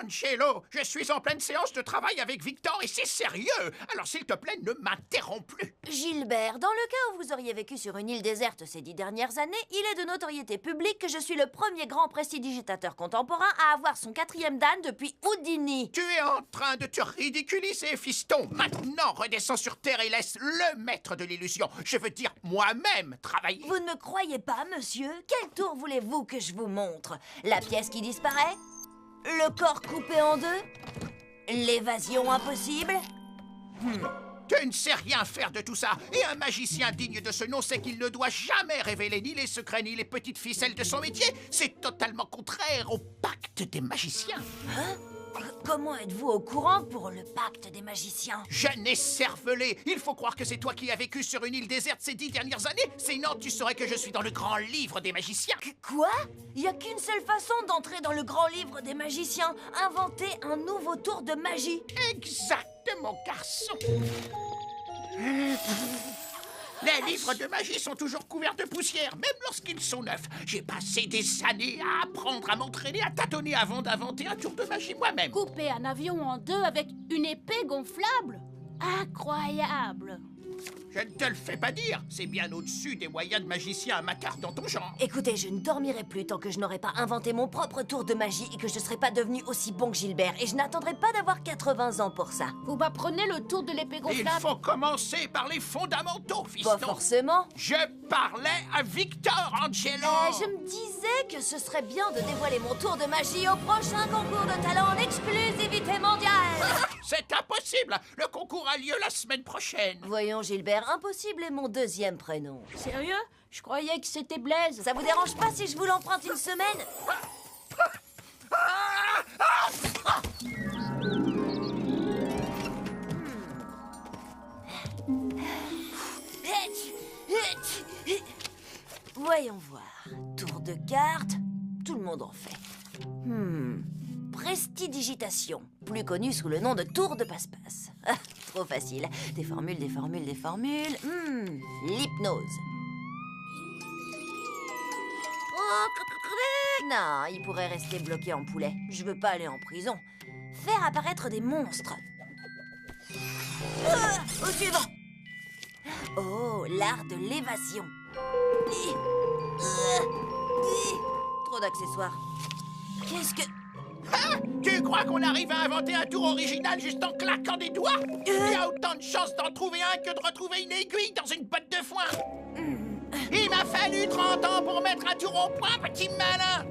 Angelo, je suis en pleine séance de travail avec Victor et c'est sérieux. Alors s'il te plaît, ne m'interromps plus. Gilbert, dans le cas où vous auriez vécu sur une île déserte ces 10 dernières années, il est de notoriété publique que je suis le premier grand prestidigitateur contemporain à avoir son 4e dan depuis Houdini. Tu es en train de te ridiculiser, fiston. Maintenant, redescends sur Terre et laisse le maître de l'illusion, je veux dire moi-même, travailler. Vous ne me croyez pas, monsieur? Quel tour voulez-vous que je vous montre? La pièce qui disparaît? Le corps coupé en deux? L'évasion impossible? Tu ne sais rien faire de tout ça. Et un magicien digne de ce nom sait qu'il ne doit jamais révéler ni les secrets ni les petites ficelles de son métier. C'est totalement contraire au pacte des magiciens. Hein? Comment êtes-vous au courant pour le pacte des magiciens? Jeune écervelé, il faut croire que c'est toi qui as vécu sur une île déserte ces 10 dernières années. Sinon, tu saurais que je suis dans le grand livre des magiciens. Quoi? Il n'y a qu'une seule façon d'entrer dans le grand livre des magiciens. Inventer un nouveau tour de magie. Exactement, garçon. Les livres de magie sont toujours couverts de poussière, même lorsqu'ils sont neufs. J'ai passé des années à apprendre à m'entraîner, à tâtonner avant d'inventer un tour de magie moi-même. Couper un avion en deux avec une épée gonflable? Incroyable! Je ne te le fais pas dire, c'est bien au-dessus des moyens de magicien amateur dans ton genre. Écoutez, je ne dormirai plus tant que je n'aurai pas inventé mon propre tour de magie et que je ne serai pas devenu aussi bon que Gilbert. Et je n'attendrai pas d'avoir 80 ans pour ça. Vous m'apprenez le tour de l'épée Il gonflable? faut commencer par les fondamentaux, fiston. Pas forcément. Je parlais à Victor, Angelo. Je me disais que ce serait bien de dévoiler mon tour de magie au prochain concours de talent en exclusivité mondiale. C'est impossible. Le concours a lieu la semaine prochaine. Voyons, Gilbert, impossible est mon 2e prénom. Sérieux? Je croyais que c'était Blaise. Ça vous dérange pas si je vous l'emprunte une semaine? Voyons voir. Tour de carte, tout le monde en fait. Prestidigitation, plus connu sous le nom de tour de passe-passe. Ah, trop facile. Des formules, des formules, des formules. L'hypnose. Non, il pourrait rester bloqué en poulet. Je veux pas aller en prison. Faire apparaître des monstres. Au suivant. Oh, l'art de l'évasion. Trop d'accessoires. Qu'est-ce que... Ah, tu crois qu'on arrive à inventer un tour original juste en claquant des doigts? Il y a autant de chances d'en trouver un que de retrouver une aiguille dans une botte de foin. Il m'a fallu 30 ans pour mettre un tour au point, petit malin.